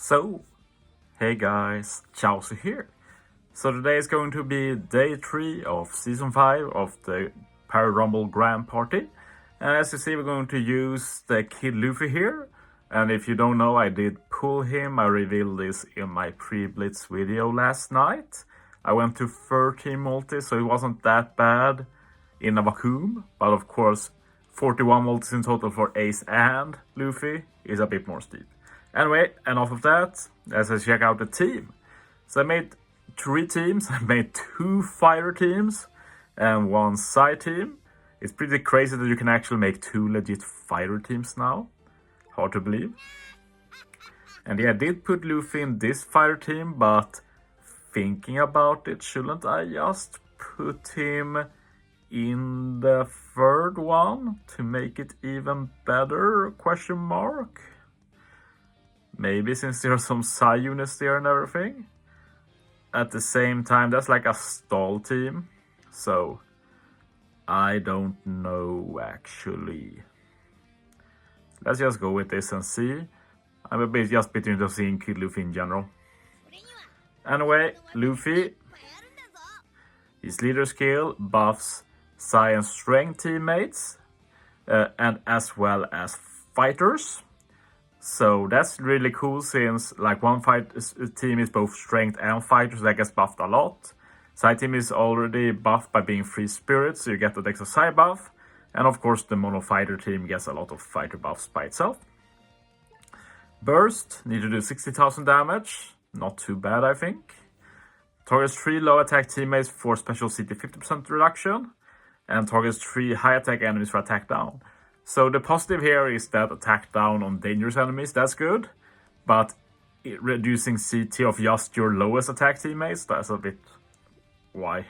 So, hey guys, Chauzu here. So today is going to be day 3 of season 5 of the Pirate Rumble Grand Party. And as you see, we're going to use the kid Luffy here. And if you don't know, I did pull him. I revealed this in my pre-blitz video last night. I went to 13 multi, so it wasn't that bad in a vacuum. But of course, 41 multis in total for Ace and Luffy is a bit more steep. Anyway, enough of that. Let's check out the team. So I made 3 teams. I made 2 fighter teams and 1 side team. It's pretty crazy that you can actually make 2 legit fighter teams now. Hard to believe. And yeah, I did put Luffy in this fighter team, but thinking about it, shouldn't I just put him in the third one to make it even better? Question mark. Maybe, since there are some Psy units there and everything. At the same time, that's like a stall team. So, I don't know actually. Let's just go with this and see. I'm a bit interested in seeing Kid Luffy in general. Anyway, Luffy. His leader skill buffs Psy and Strength teammates. And as well as fighters. So that's really cool, since like one team is both strength and fighters, that gets buffed a lot. Side team is already buffed by being free spirits, so you get the extra side buff. And of course the mono fighter team gets a lot of fighter buffs by itself. Burst, need to do 60,000 damage, not too bad I think. Targets 3 low attack teammates for special CT 50% reduction. And targets 3 high attack enemies for attack down. So the positive here is that attack down on dangerous enemies, that's good. But reducing CT of just your lowest attack teammates, that's a bit why,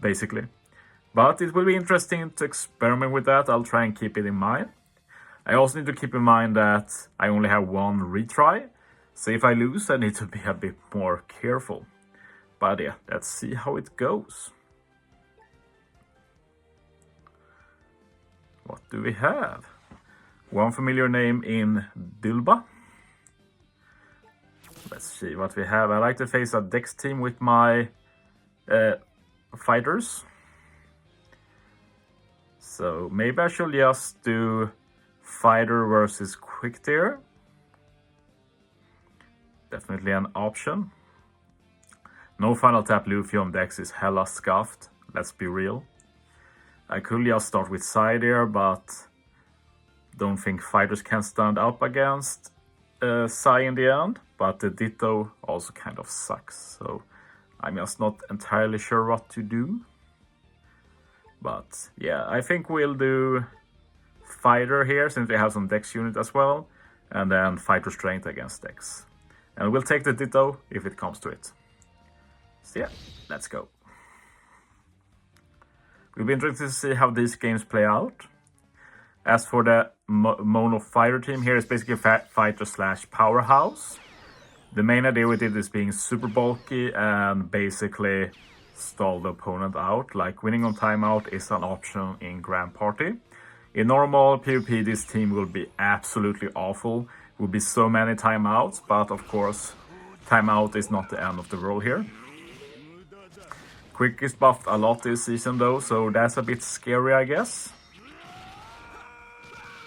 basically. But it will be interesting to experiment with that. I'll try and keep it in mind. I also need to keep in mind that I only have 1 retry. So if I lose, I need to be a bit more careful. But yeah, let's see how it goes. What do we have? 1 familiar name in Bilba. Let's see what we have. I like to face a Dex team with my fighters. So maybe I should just do fighter versus quick tier. Definitely an option. No final tap Luffy on Dex is hella scuffed. Let's be real. I could just start with side here, but don't think fighters can stand up against Psy in the end. But the Ditto also kind of sucks, so I'm just not entirely sure what to do. But yeah, I think we'll do fighter here, since we have some Dex unit as well. And then fighter strength against Dex. And we'll take the Ditto if it comes to it. So yeah, let's go. It'll be interesting to see how these games play out. As for the mono fighter team, here is basically a fighter slash powerhouse. The main idea with it is being super bulky and basically stall the opponent out. Like winning on timeout is an option in Grand Party. In normal PvP, this team will be absolutely awful. Will be so many timeouts, but of course, timeout is not the end of the world here. Quick is buffed a lot this season though, so that's a bit scary I guess.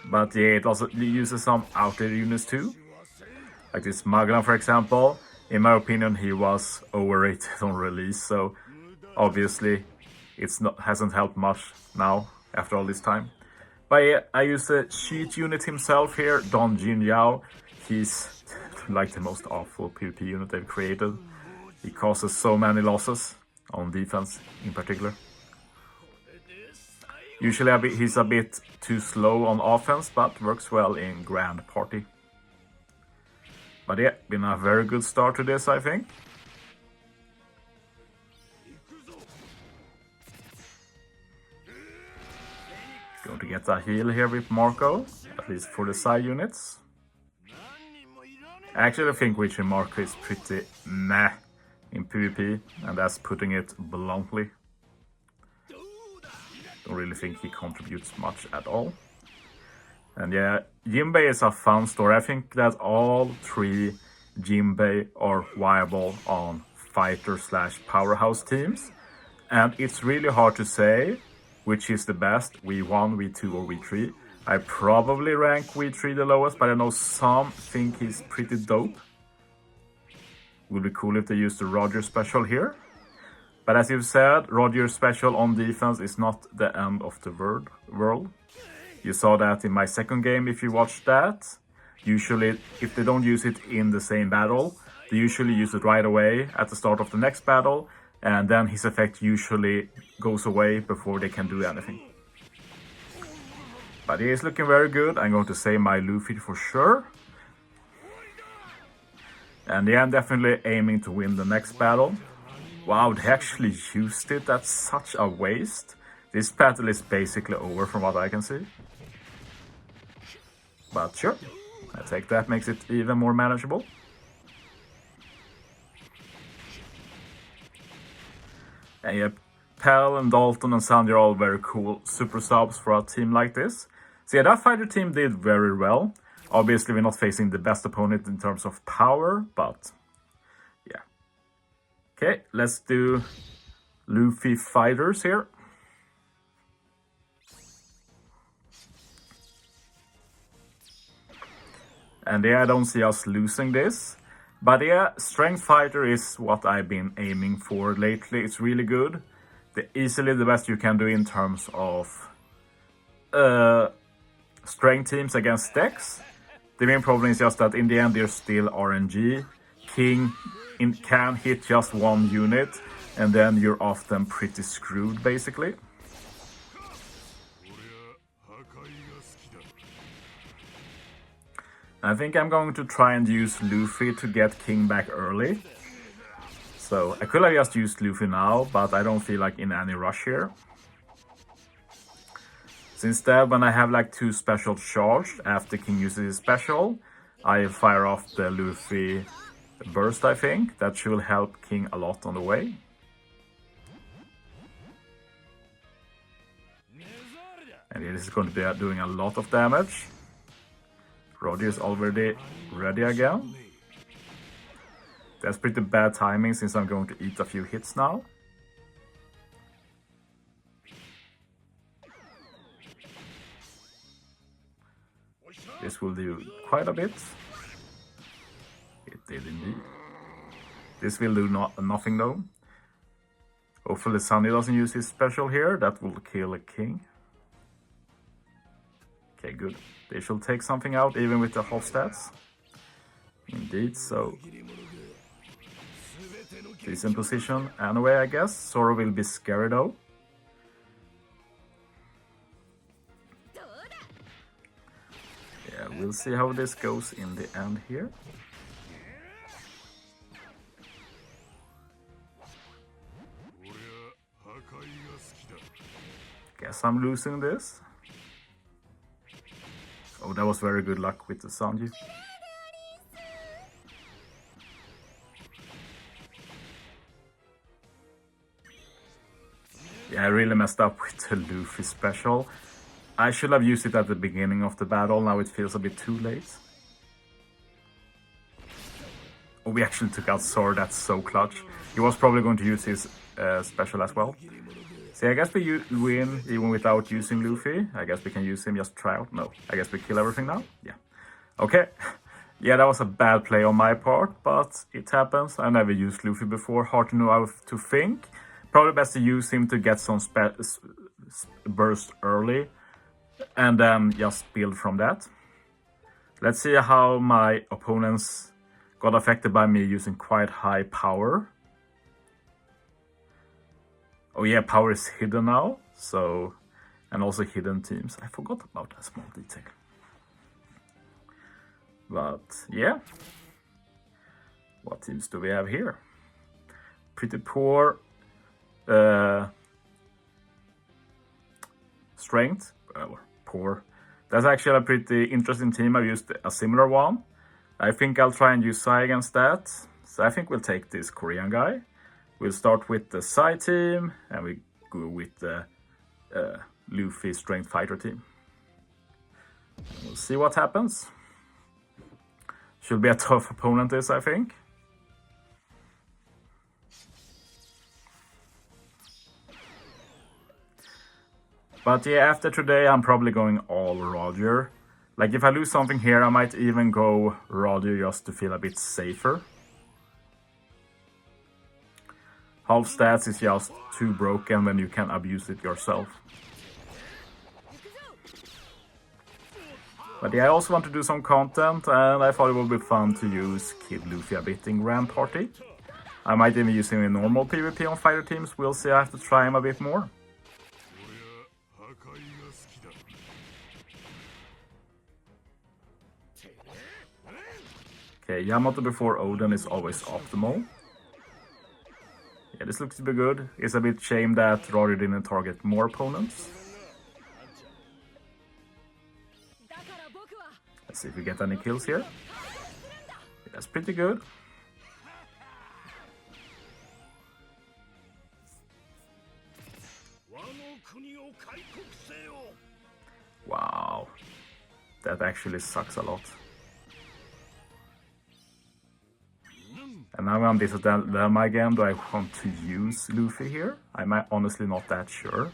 But yeah, it also uses some outdated units too. Like this Magna for example. In my opinion, he was overrated on release, so obviously hasn't helped much now after all this time. But yeah, I use the cheat unit himself here, Don Jin Yao. He's like the most awful PvP unit they've created. He causes so many losses. On defense in particular. Usually he's a bit too slow on offense, but works well in Grand Party. But yeah, been a very good start to this I think. Going to get a heal here with Marco, at least for the side units. I actually think reaching Marco is pretty meh in PvP, and that's putting it bluntly. Don't really think he contributes much at all. And yeah, Jinbei is a fun story. I think that all 3 Jinbei are viable on fighter / powerhouse teams. And it's really hard to say which is the best, V1, V2 or V3. I probably rank V3 the lowest, but I know some think he's pretty dope. Would be cool if they used the Roger special here. But as you've said, Roger special on defense is not the end of the world. You saw that in my second game if you watched that. Usually, if they don't use it in the same battle, they usually use it right away at the start of the next battle, and then his effect usually goes away before they can do anything. But he is looking very good. I'm going to say my Luffy for sure. And yeah, I'm definitely aiming to win the next battle. Wow, they actually used it. That's such a waste. This battle is basically over from what I can see. But sure, I take that, makes it even more manageable. And yeah, Pell and Dalton and Sandy are all very cool super subs for a team like this. So yeah, that fighter team did very well. Obviously, we're not facing the best opponent in terms of power, but yeah. Okay, let's do Luffy fighters here. And yeah, I don't see us losing this. But yeah, Strength Fighter is what I've been aiming for lately. It's really good. Easily the best you can do in terms of strength teams against decks. The main problem is just that in the end there's still RNG. King can hit just one unit, and then you're often pretty screwed basically. I think I'm going to try and use Luffy to get King back early. So I could have just used Luffy now, but I don't feel like in any rush here. So instead, when I have like 2 specials charged after King uses his special, I fire off the Luffy burst, I think. That should help King a lot on the way. And this is going to be doing a lot of damage. Roger is already ready again. That's pretty bad timing since I'm going to eat a few hits now. This will do quite a bit. It did indeed. This will do nothing though. Hopefully Sunny doesn't use his special here. That will kill a King. Okay, good. They should take something out even with the half stats. Indeed, so decent position anyway, I guess. Zoro will be scary though. Yeah, we'll see how this goes in the end here. Guess I'm losing this. Oh, that was very good luck with the Sanji. Yeah, I really messed up with the Luffy special. I should have used it at the beginning of the battle, now it feels a bit too late. Oh, we actually took out Zoro, that's so clutch. He was probably going to use his special as well. So I guess we win even without using Luffy. I guess we can use him, just try out. No, I guess we kill everything now. Yeah. Okay. Yeah, that was a bad play on my part, but it happens. I never used Luffy before. Hard to know how to think. Probably best to use him to get some burst early and then just build from that. Let's see how my opponents got affected by me using quite high power. Oh yeah, power is hidden now, so, and also hidden teams. I forgot about that small detail. But yeah, what teams do we have here? Pretty poor strength, poor. That's actually a pretty interesting team. I used a similar one. I think I'll try and use Sai against that. So I think we'll take this Korean guy. We'll start with the Sai team, and we go with the Luffy Strength Fighter team. We'll see what happens. Should be a tough opponent this, I think. But yeah, after today I'm probably going all Roger. Like if I lose something here, I might even go Roger just to feel a bit safer. Half stats is just too broken when you can abuse it yourself. But yeah, I also want to do some content, and I thought it would be fun to use Kid Luffy a bit in Grand Party. I might even use him in normal PvP on fighter teams, we'll see, I have to try him a bit more. Okay, Yamato before Oden is always optimal. Yeah, this looks to be good. It's a bit shame that Roger didn't target more opponents. Let's see if we get any kills here. Yeah, that's pretty good. Wow. That actually sucks a lot. And now I'm this dilemma again. Do I want to use Luffy here? I'm honestly not that sure.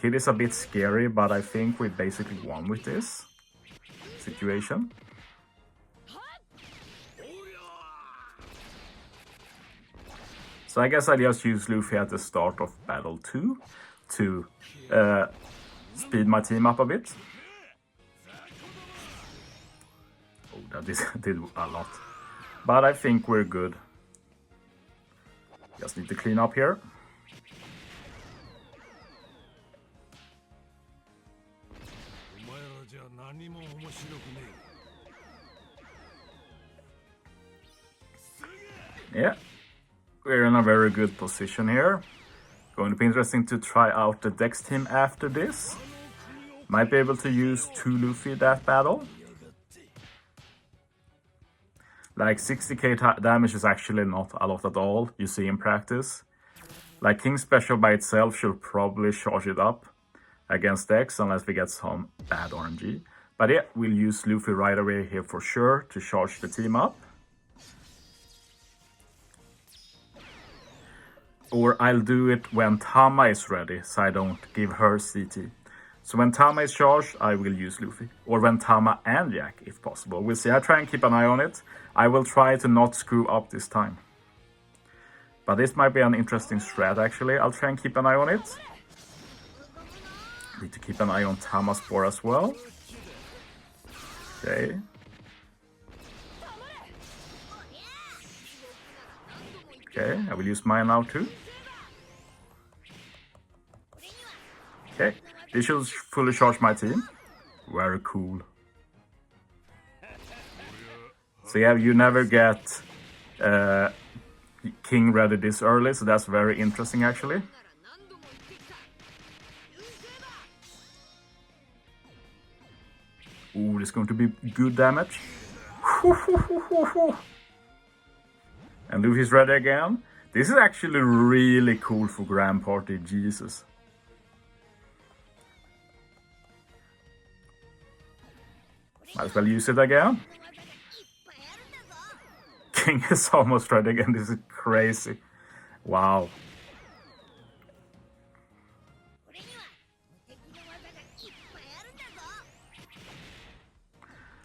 Kid is a bit scary, but I think we basically won with this situation. So I guess I just use Luffy at the start of Battle 2 to speed my team up a bit. Oh, that did a lot. But I think we're good. Just need to clean up here. Yeah, we're in a very good position here. Going to be interesting to try out the Dex team after this. Might be able to use 2 Luffy that battle. Like 60k damage is actually not a lot at all, you see in practice. Like King Special by itself should probably charge it up against Dex unless we get some bad RNG. But yeah, we'll use Luffy right away here for sure to charge the team up. Or I'll do it when Tama is ready, so I don't give her CT. So when Tama is charged, I will use Luffy. Or when Tama and Jack, if possible. We'll see, I try and keep an eye on it. I will try to not screw up this time. But this might be an interesting strat actually. I'll try and keep an eye on it. Need to keep an eye on Tama's Spore as well. Okay. Okay, I will use mine now too. Okay, this should fully charge my team. Very cool. So yeah, you never get King ready this early, so that's very interesting actually. Ooh, this is going to be good damage. And Luffy's ready again. This is actually really cool for Grand Party, Jesus. Might as well use it again. King is almost ready again, this is crazy. Wow.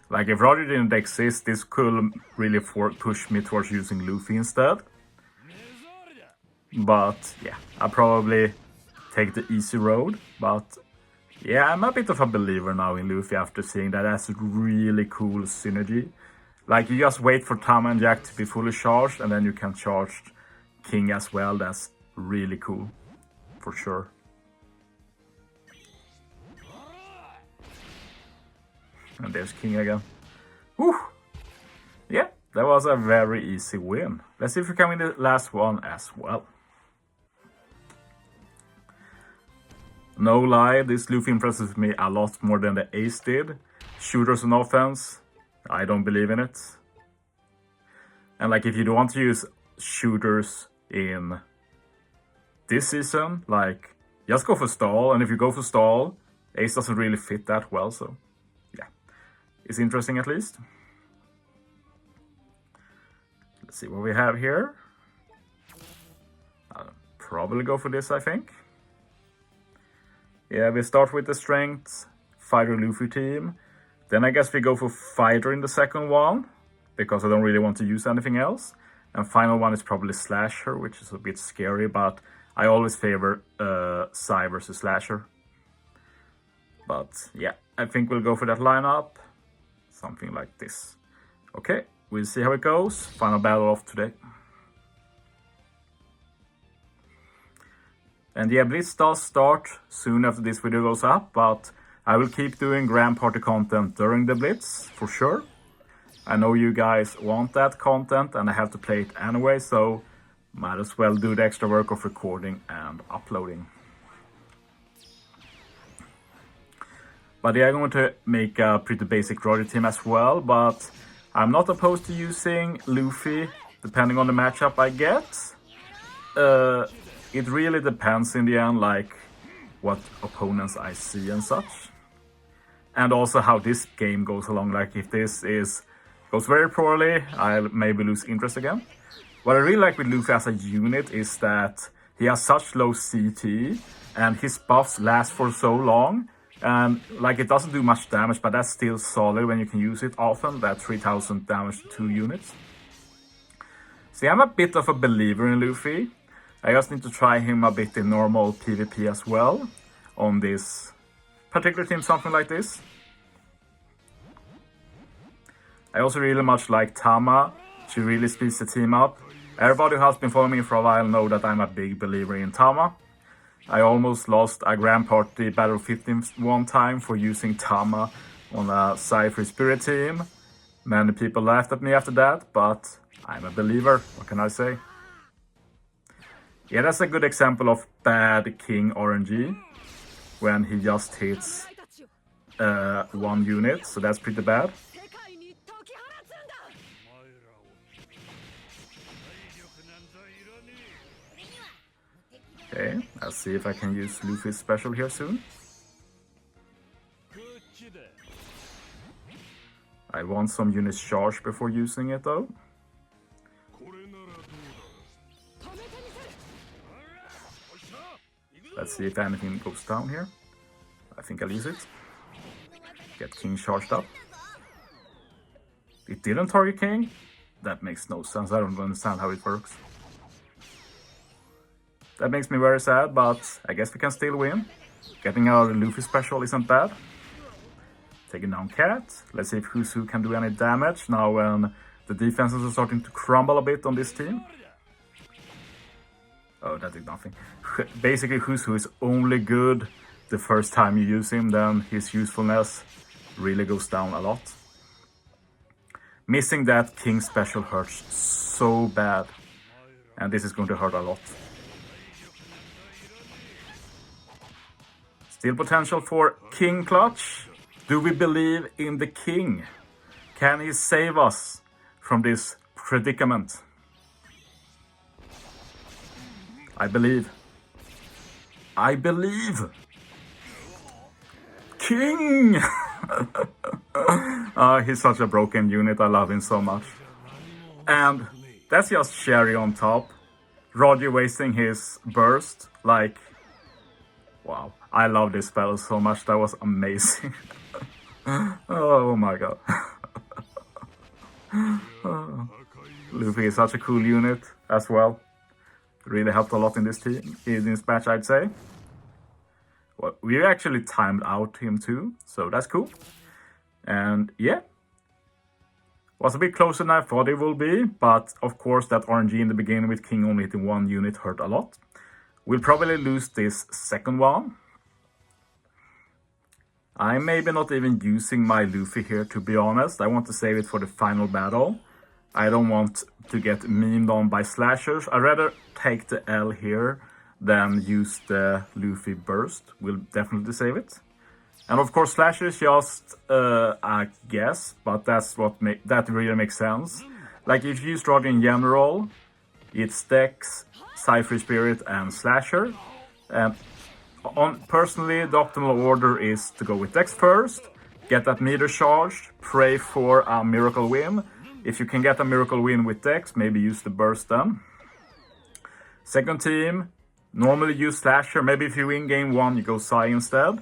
Like if Roger didn't exist, this could really push me towards using Luffy instead. But yeah, I'll probably take the easy road. But yeah, I'm a bit of a believer now in Luffy after seeing that. That's really cool synergy. Like you just wait for Tama and Jack to be fully charged and then you can charge King as well. That's really cool, for sure. And there's King again. Whew. Yeah, that was a very easy win. Let's see if we can win the last one as well. No lie, this Luffy impresses me a lot more than the Ace did. Shooters and offense, I don't believe in it. And like if you don't want to use shooters in this season, like just go for stall. And if you go for stall, Ace doesn't really fit that well, so yeah. It's interesting at least. Let's see what we have here. I'll probably go for this, I think. Yeah, we start with the strength, fighter Luffy team. Then I guess we go for fighter in the second one, because I don't really want to use anything else. And final one is probably slasher, which is a bit scary, but I always favor Psy versus slasher. But yeah, I think we'll go for that lineup. Something like this. Okay, we'll see how it goes. Final battle of today. And yeah, Blitz does start soon after this video goes up, but I will keep doing Grand Party content during the Blitz, for sure. I know you guys want that content and I have to play it anyway, so might as well do the extra work of recording and uploading. But yeah, I'm going to make a pretty basic Roger team as well, but I'm not opposed to using Luffy, depending on the matchup I get. It really depends in the end, like what opponents I see and such. And also how this game goes along, like if this goes very poorly, I'll maybe lose interest again. What I really like with Luffy as a unit is that he has such low CT and his buffs last for so long. And like it doesn't do much damage, but that's still solid when you can use it often, that 3000 damage to 2 units. See, I'm a bit of a believer in Luffy. I just need to try him a bit in normal PvP as well, on this particular team, something like this. I also really much like Tama. She really speeds the team up. Everybody who has been following me for a while know that I'm a big believer in Tama. I almost lost a Grand Party Battle 15 one time for using Tama on a Cypher Spirit team. Many people laughed at me after that, but I'm a believer, what can I say? Yeah, that's a good example of bad King RNG, when he just hits one unit, so that's pretty bad. Okay, let's see if I can use Luffy's special here soon. I want some units charged before using it though. Let's see if anything goes down here. I think I'll use it. Get King charged up. It didn't target King? That makes no sense. I don't understand how it works. That makes me very sad, but I guess we can still win. Getting our Luffy special isn't bad. Taking down Cat. Let's see if Chauzu can do any damage now when the defenses are starting to crumble a bit on this team. Oh, that did nothing. Basically, Chauzu is only good the first time you use him, then his usefulness really goes down a lot. Missing that King special hurts so bad, and this is going to hurt a lot. Still potential for King clutch. Do we believe in the King? Can he save us from this predicament? I believe. I believe. King! He's such a broken unit. I love him so much. And that's just cherry on top. Roger wasting his burst. Like, wow. I love this spell so much. That was amazing. Oh my god. Oh. Luffy is such a cool unit as well. Really helped a lot in this team, in this match, I'd say. Well, we actually timed out him too, so that's cool. And yeah, was a bit closer than I thought it would be, but of course that RNG in the beginning with King only hitting one unit hurt a lot. We'll probably lose this second one. I'm maybe not even using my Luffy here, to be honest. I want to save it for the final battle. I don't want to get memed on by slashers. I'd rather take the L here than use the Luffy burst. We'll definitely save it. And of course slashers just a guess, but that really makes sense. Like if you use Roger in general, it's Dex, Cypher Spirit and Slasher. Personally, the optimal order is to go with Dex first, get that meter charged, pray for a miracle win, If you can get a miracle win with Dex, maybe use the burst then. Second team, normally use Slasher. Maybe if you win game 1, you go Psy instead.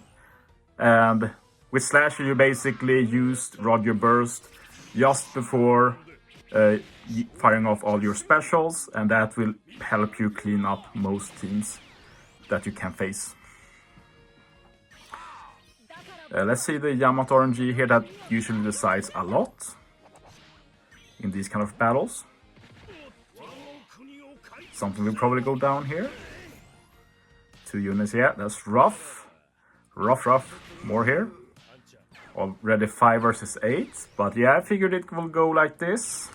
And with Slasher, you basically use Roger Burst just before firing off all your specials, and that will help you clean up most teams that you can face. Let's see the Yamato RNG here that usually decides a lot in these kind of battles. Something will probably go down here. 2 units, yeah, that's rough. Rough. More here. Already 5 versus 8, but yeah, I figured it will go like this.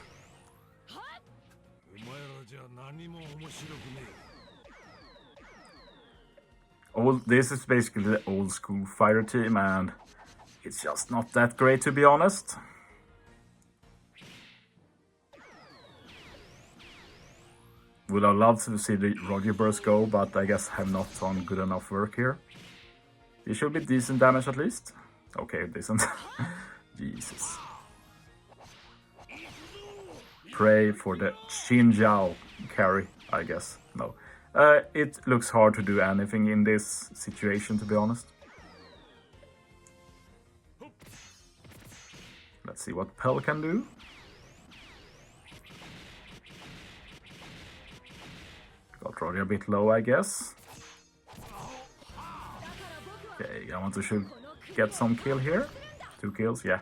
This is basically the old school fighter team, and it's just not that great, to be honest. Would have loved to see the Roger Burst go, but I guess I have not done good enough work here. This should be decent damage at least. Okay, decent. Jesus. Pray for the Xinjiao carry, I guess. No. It looks hard to do anything in this situation, to be honest. Let's see what Pell can do. Got Roger a bit low, I guess. Okay, I want to get some kill here. 2 kills, yeah.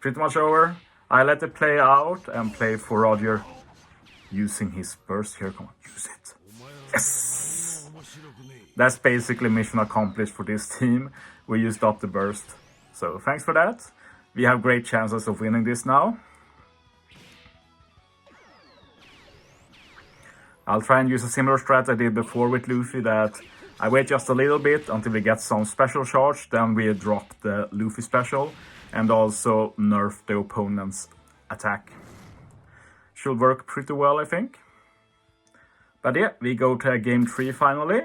Pretty much over. I let it play out and play for Roger using his burst here. Come on, use it. Yes! That's basically mission accomplished for this team. We used up the burst. So thanks for that. We have great chances of winning this now. I'll try and use a similar strat I did before with Luffy, that I wait just a little bit until we get some special charge, then we drop the Luffy special and also nerf the opponent's attack. Should work pretty well, I think. But yeah, we go to game 3 finally.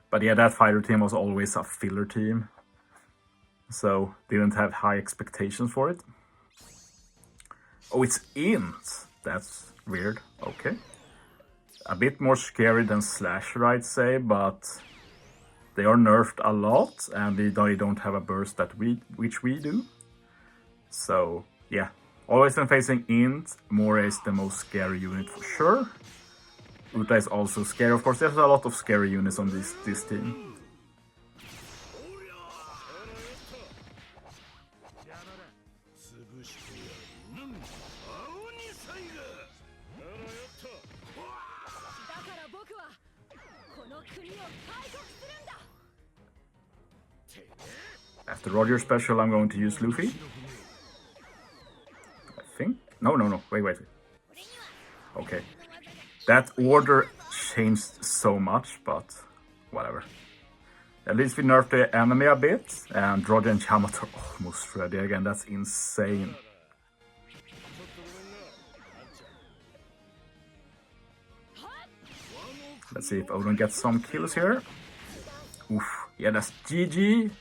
But yeah, that fighter team was always a filler team, so didn't have high expectations for it. Oh, it's int. That's weird. Okay. A bit more scary than Slasher, I'd say, but they are nerfed a lot, and they don't have a burst which we do. So yeah, always when facing int, Mora is the most scary unit for sure. Uta is also scary, of course. There's a lot of scary units on this team. After Roger special, I'm going to use Luffy. I think. No. Wait. Okay. That order changed so much, but whatever. At least we nerfed the enemy a bit, and Roger and Yamato are almost ready again. That's insane. Let's see if Odin gets some kills here. Oof. Yeah, that's GG.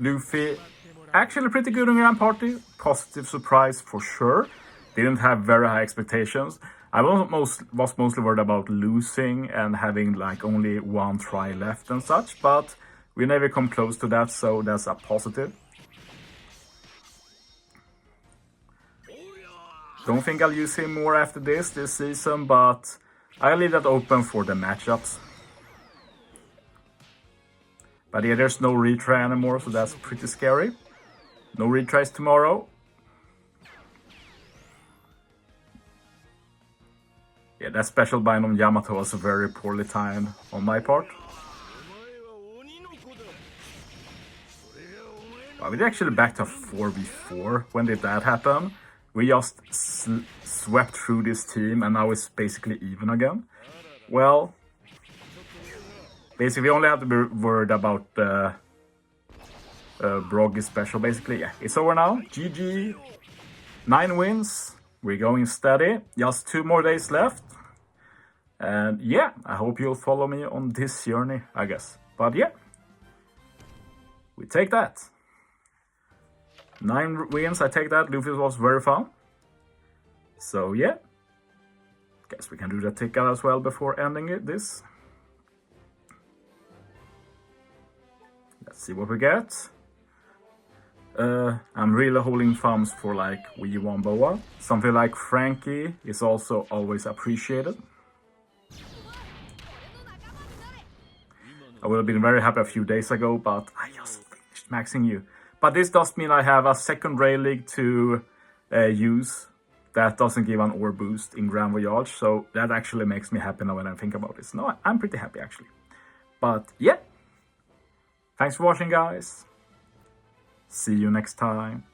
Luffy, actually pretty good in Grand Party. Positive surprise for sure. Didn't have very high expectations. I was mostly worried about losing and having like only 1 try left and such, but we never come close to that, so that's a positive. Don't think I'll use him more after this season, but I'll leave that open for the matchups. But yeah, there's no retry anymore, so that's pretty scary. No retries tomorrow. Yeah, that special bind on Yamato was very poorly timed on my part. Well, we actually back to 4v4. When did that happen? We just swept through this team, and now it's basically even again. Well, basically, we only have to be worried about Broggy's special, basically. Yeah, it's over now. GG. 9 wins. We're going steady. Just 2 more days left. And yeah, I hope you'll follow me on this journey, I guess. But yeah, we take that. 9 wins, I take that. Luffy was very fun. So yeah. Guess we can do the ticket as well before ending this. Let's see what we get. I'm really holding thumbs for like Wii1 Boa. Something like Frankie is also always appreciated. I would have been very happy a few days ago, but I just finished maxing you. But this does mean I have a second Rail League to use that doesn't give an ore boost in Grand Voyage, so that actually makes me happy now when I think about this. No, I'm pretty happy actually. But yeah, thanks for watching, guys. See you next time.